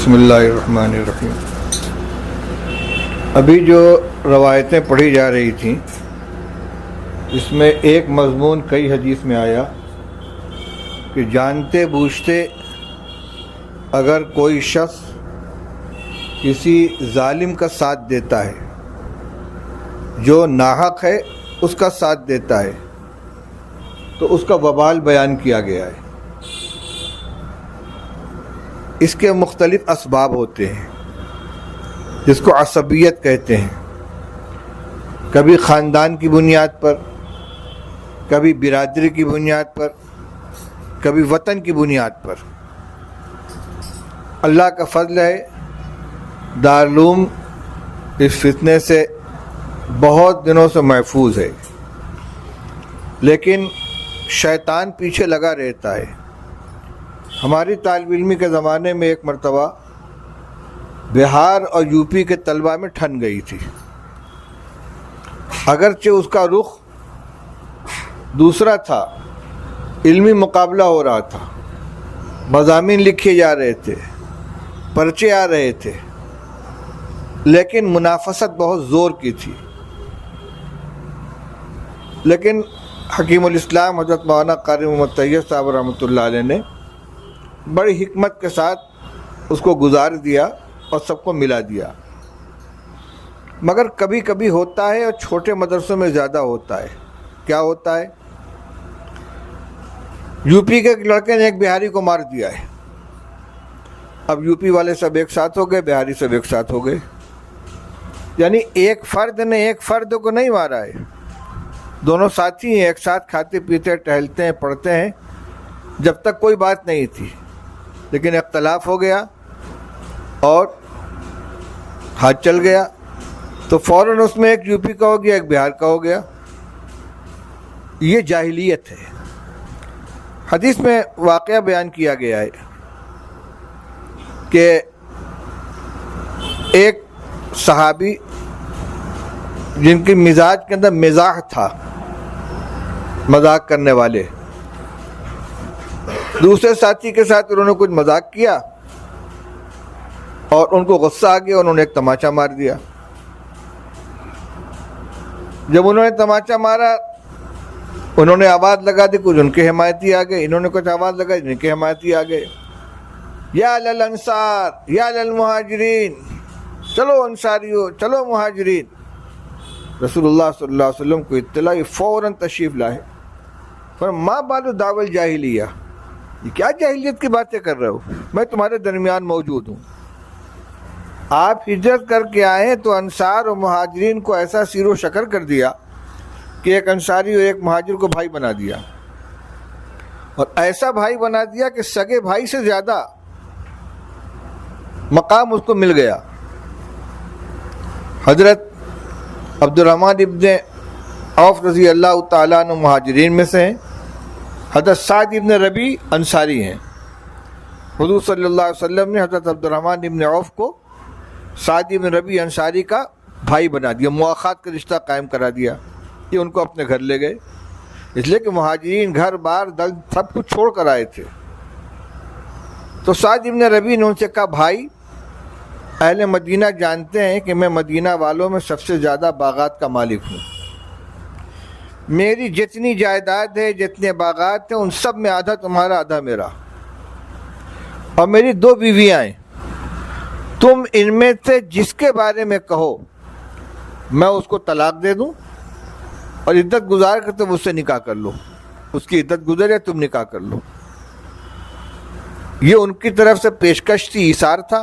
بسم اللہ الرحمن الرحیم۔ ابھی جو روایتیں پڑھی جا رہی تھیں اس میں ایک مضمون کئی حدیث میں آیا کہ جانتے بوجھتے اگر کوئی شخص کسی ظالم کا ساتھ دیتا ہے، جو ناحق ہے اس کا ساتھ دیتا ہے، تو اس کا وبال بیان کیا گیا ہے۔ اس کے مختلف اسباب ہوتے ہیں جس کو عصبیت کہتے ہیں، کبھی خاندان کی بنیاد پر، کبھی برادری کی بنیاد پر، کبھی وطن کی بنیاد پر۔ اللہ کا فضل ہے، دارالعلوم اس فتنے سے بہت دنوں سے محفوظ ہے، لیکن شیطان پیچھے لگا رہتا ہے۔ ہماری طالب علمی کے زمانے میں ایک مرتبہ بہار اور یو پی کے طلبہ میں ٹھن گئی تھی، اگرچہ اس کا رخ دوسرا تھا، علمی مقابلہ ہو رہا تھا، مضامین لکھے جا رہے تھے، پرچے آ رہے تھے، لیکن منافست بہت زور کی تھی۔ لیکن حکیم الاسلام حضرت مولانا قاری محمد طیب صاحب رحمۃ اللہ علیہ نے بڑی حکمت کے ساتھ اس کو گزار دیا اور سب کو ملا دیا۔ مگر کبھی کبھی ہوتا ہے، اور چھوٹے مدرسوں میں زیادہ ہوتا ہے۔ کیا ہوتا ہے؟ یو پی کے ایک لڑکے نے ایک بہاری کو مار دیا ہے۔ اب یو پی والے سب ایک ساتھ ہو گئے، بہاری سب ایک ساتھ ہو گئے، یعنی ایک فرد نے ایک فرد کو نہیں مارا ہے، دونوں ساتھی ہیں، ایک ساتھ کھاتے پیتے ٹہلتے ہیں، پڑھتے ہیں، جب تک کوئی بات نہیں تھی، لیکن اختلاف ہو گیا اور ہاتھ چل گیا تو فوراً اس میں ایک یو پی کا ہو گیا، ایک بہار کا ہو گیا۔ یہ جاہلیت ہے۔ حدیث میں واقعہ بیان کیا گیا ہے کہ ایک صحابی جن کی مزاج کے اندر مزاح تھا، مذاق کرنے والے، دوسرے ساتھی کے ساتھ انہوں نے کچھ مذاق کیا اور ان کو غصہ آ گیا، انہوں نے ایک تماچا مار دیا۔ جب انہوں نے تماچا مارا، انہوں نے آواز لگا دی، کچھ ان کے حمایتی آ گئے، انہوں نے کچھ آواز لگائی، ان کے حمایتی آ گئے، یا للانصار یا للمہاجرین، چلو انصاریو، چلو مہاجرین۔ رسول اللہ صلی اللہ علیہ وسلم کو اطلاع، فوراً تشریف لائے، پر ما بال دعوی الجاہلیہ، یہ کیا جاہلیت کی باتیں کر رہے ہو؟ میں تمہارے درمیان موجود ہوں۔ آپ ہجرت کر کے آئے تو انصار اور مہاجرین کو ایسا سیر و شکر کر دیا کہ ایک انصاری اور ایک مہاجر کو بھائی بنا دیا، اور ایسا بھائی بنا دیا کہ سگے بھائی سے زیادہ مقام اس کو مل گیا۔ حضرت عبد الرحمن ابن عوف رضی اللہ تعالیٰ عنہ مہاجرین میں سے ہیں، حضرت سعد ابن ربیع انصاری ہیں۔ حضور صلی اللہ علیہ وسلم نے حضرت عبد الرحمن ابن عوف کو سعد ابن ربیع انصاری کا بھائی بنا دیا، مواخات کا رشتہ قائم کرا دیا، یہ ان کو اپنے گھر لے گئے، اس لیے کہ مہاجرین گھر بار دل سب کچھ چھوڑ کر آئے تھے۔ تو سعد ابن ربیع نے ان سے کہا، بھائی، اہل مدینہ جانتے ہیں کہ میں مدینہ والوں میں سب سے زیادہ باغات کا مالک ہوں، میری جتنی جائیداد ہے، جتنے باغات ہیں، ان سب میں آدھا تمہارا آدھا میرا، اور میری 2 بیویاں ہیں، تم ان میں سے جس کے بارے میں کہو میں اس کو طلاق دے دوں، اور عدت گزار کر تم اس سے نکاح کر لو، اس کی عدت گزرے تم نکاح کر لو۔ یہ ان کی طرف سے پیشکش تھی، ایثار تھا۔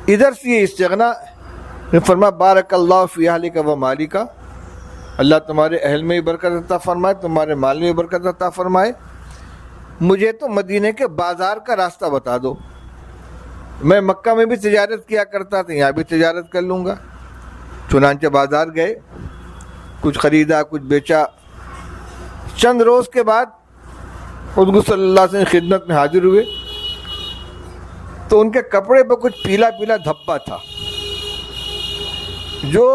ادھر سے یہ استغنا نے فرمایا، بارک اللہ فی اہلک و مالک، اللہ تمہارے اہل میں بھی برکت عطا فرمائے، تمہارے مال میں بھی برکت عطا فرمائے، مجھے تو مدینے کے بازار کا راستہ بتا دو، میں مکہ میں بھی تجارت کیا کرتا تھا، یہاں بھی تجارت کر لوں گا۔ چنانچہ بازار گئے، کچھ خریدا، کچھ بیچا۔ چند روز کے بعد حضور صلی اللہ علیہ وسلم خدمت میں حاضر ہوئے تو ان کے کپڑے پہ کچھ پیلا پیلا دھبا تھا، جو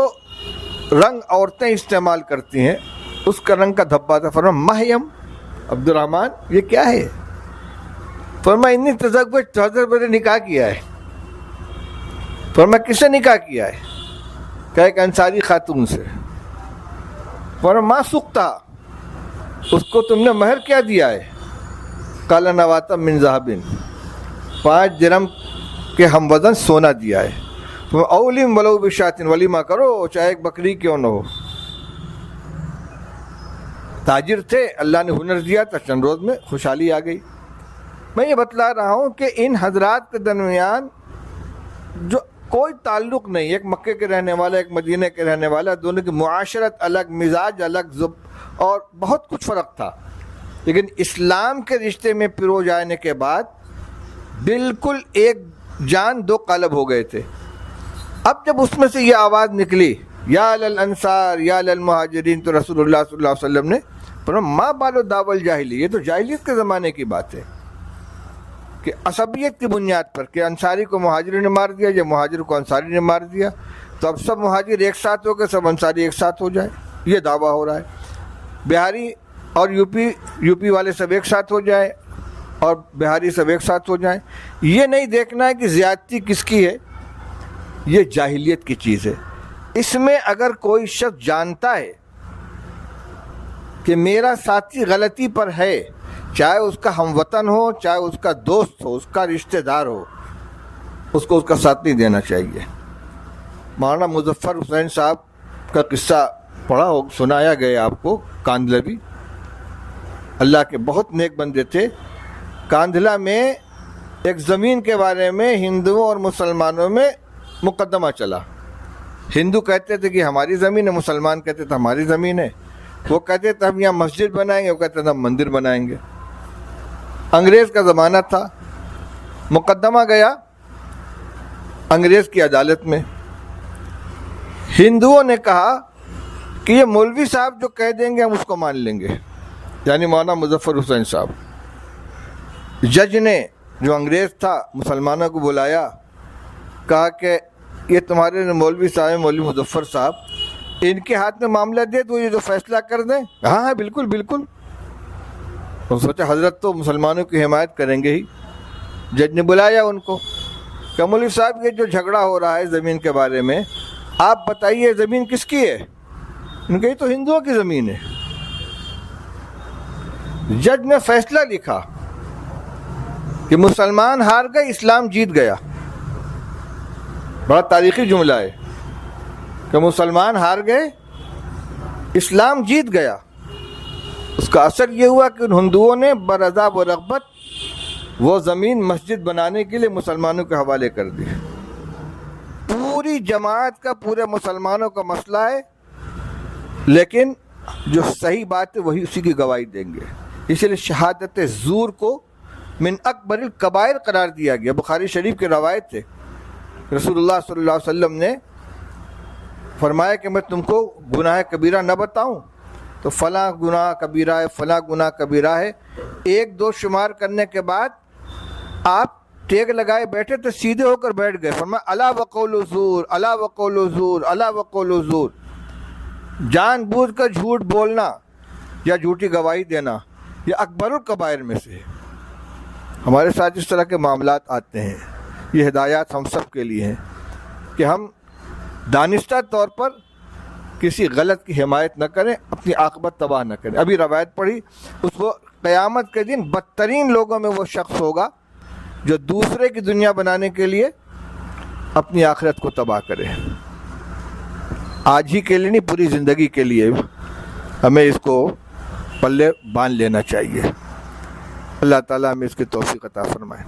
رنگ عورتیں استعمال کرتی ہیں اس کا رنگ کا دھبا تھا۔ فرمایا، مہیم عبد الرحمن، یہ کیا ہے؟ فرمایا انی تزوج، حضرت نے نکاح کیا ہے۔ فرمایا کس سے نکاح کیا ہے؟ کہ ایک انصاری خاتون سے۔ فرمایا ما سکتا، اس کو تم نے مہر کیا دیا ہے؟ قال نواتا من ذهب، 5 درہم کے ہم وزن سونا دیا ہے۔ اولم ولو بشات، ولیمہ کرو چاہے ایک بکری کیوں نہ ہو۔ تاجر تھے، اللہ نے ہنر دیا تھا، چند روز میں خوشحالی آ گئی۔ میں یہ بتلا رہا ہوں کہ ان حضرات کے درمیان جو کوئی تعلق نہیں، ایک مکے کے رہنے والا ایک مدینہ کے رہنے والا، دونوں کی معاشرت الگ، مزاج الگ، اور بہت کچھ فرق تھا، لیکن اسلام کے رشتے میں پرو جانے کے بعد بالکل ایک جان دو قالب ہو گئے تھے۔ اب جب اس میں سے یہ آواز نکلی یا للانصار یا للمہاجرین، تو رسول اللہ صلی اللہ علیہ وسلم نے فرمایا ما بال دعوی الجاہلی، یہ تو جاہلیت کے زمانے کی بات ہے کہ عصبیت کی بنیاد پر کہ انصاری کو مہاجری نے مار دیا یا مہاجر کو انصاری نے مار دیا، تو اب سب مہاجر ایک ساتھ ہو کے سب انصاری ایک ساتھ ہو جائے، یہ دعویٰ ہو رہا ہے۔ بہاری اور یوپی والے سب ایک ساتھ ہو جائے اور بہاری سب ایک ساتھ ہو جائیں، یہ نہیں دیکھنا ہے کہ زیادتی کس کی ہے، یہ جاہلیت کی چیز ہے۔ اس میں اگر کوئی شخص جانتا ہے کہ میرا ساتھی غلطی پر ہے، چاہے اس کا ہم وطن ہو، چاہے اس کا دوست ہو، اس کا رشتہ دار ہو، اس کو اس کا ساتھ نہیں دینا چاہیے۔ مولانا مظفر حسین صاحب کا قصہ پڑھا ہو، سنایا گیا آپ کو، کاندھلوی، اللہ کے بہت نیک بندے تھے۔ کاندھلا میں ایک زمین کے بارے میں ہندوؤں اور مسلمانوں میں مقدمہ چلا۔ ہندو کہتے تھے کہ ہماری زمین ہے، مسلمان کہتے تھے ہماری زمین ہے، وہ کہتے تھے ہم یہاں مسجد بنائیں گے، وہ کہتے تھے ہم مندر بنائیں گے۔ انگریز کا زمانہ تھا، مقدمہ گیا انگریز کی عدالت میں۔ ہندوؤں نے کہا کہ یہ مولوی صاحب جو کہہ دیں گے ہم اس کو مان لیں گے، یعنی مولانا مظفر حسین صاحب۔ جج نے جو انگریز تھا مسلمانوں کو بلایا، کہا کہ یہ تمہارے مولوی صاحب مولوی مظفر صاحب، ان کے ہاتھ میں معاملہ دے تو یہ جو فیصلہ کر دیں۔ ہاں ہاں بالکل بالکل۔ تو سوچا حضرت تو مسلمانوں کی حمایت کریں گے ہی۔ جج نے بلایا ان کو کہ مولوی صاحب یہ جو جھگڑا ہو رہا ہے زمین کے بارے میں، آپ بتائیے زمین کس کی ہے؟ ان کہ یہ تو ہندوؤں کی زمین ہے۔ جج نے فیصلہ لکھا کہ مسلمان ہار گئے، اسلام جیت گیا۔ بڑا تاریخی جملہ ہے کہ مسلمان ہار گئے، اسلام جیت گیا۔ اس کا اثر یہ ہوا کہ ان ہندوؤں نے برضا و رغبت وہ زمین مسجد بنانے کے لیے مسلمانوں کے حوالے کر دی۔ پوری جماعت کا، پورے مسلمانوں کا مسئلہ ہے، لیکن جو صحیح بات ہے وہی اسی کی گواہی دیں گے۔ اس لیے شہادت زور کو من اکبر الکبائر قرار دیا گیا۔ بخاری شریف کی روایت ہے، رسول اللہ صلی اللہ علیہ وسلم نے فرمایا کہ میں تم کو گناہ کبیرہ نہ بتاؤں؟ تو فلاں گناہ کبیرہ ہے، فلاں گناہ کبیرہ ہے۔ 1 2 شمار کرنے کے بعد آپ ٹیک لگائے بیٹھے تو سیدھے ہو کر بیٹھ گئے۔ فرمایا الا وقول زور، الا وقول زور، الا وقول زور۔ جان بوجھ کر جھوٹ بولنا یا جھوٹی گواہی دینا یہ اکبر الکبائر میں سے ہے۔ ہمارے ساتھ اس طرح کے معاملات آتے ہیں، یہ ہدایات ہم سب کے لیے ہیں کہ ہم دانستہ طور پر کسی غلط کی حمایت نہ کریں، اپنی عاقبت تباہ نہ کریں۔ ابھی روایت پڑھی، اس کو قیامت کے دن بدترین لوگوں میں وہ شخص ہوگا جو دوسرے کی دنیا بنانے کے لیے اپنی آخرت کو تباہ کرے۔ آج ہی کے لیے نہیں، پوری زندگی کے لیے ہمیں اس کو پلے باندھ لینا چاہیے۔ اللہ تعالیٰ ہمیں اس کی توفیق عطا فرمائے۔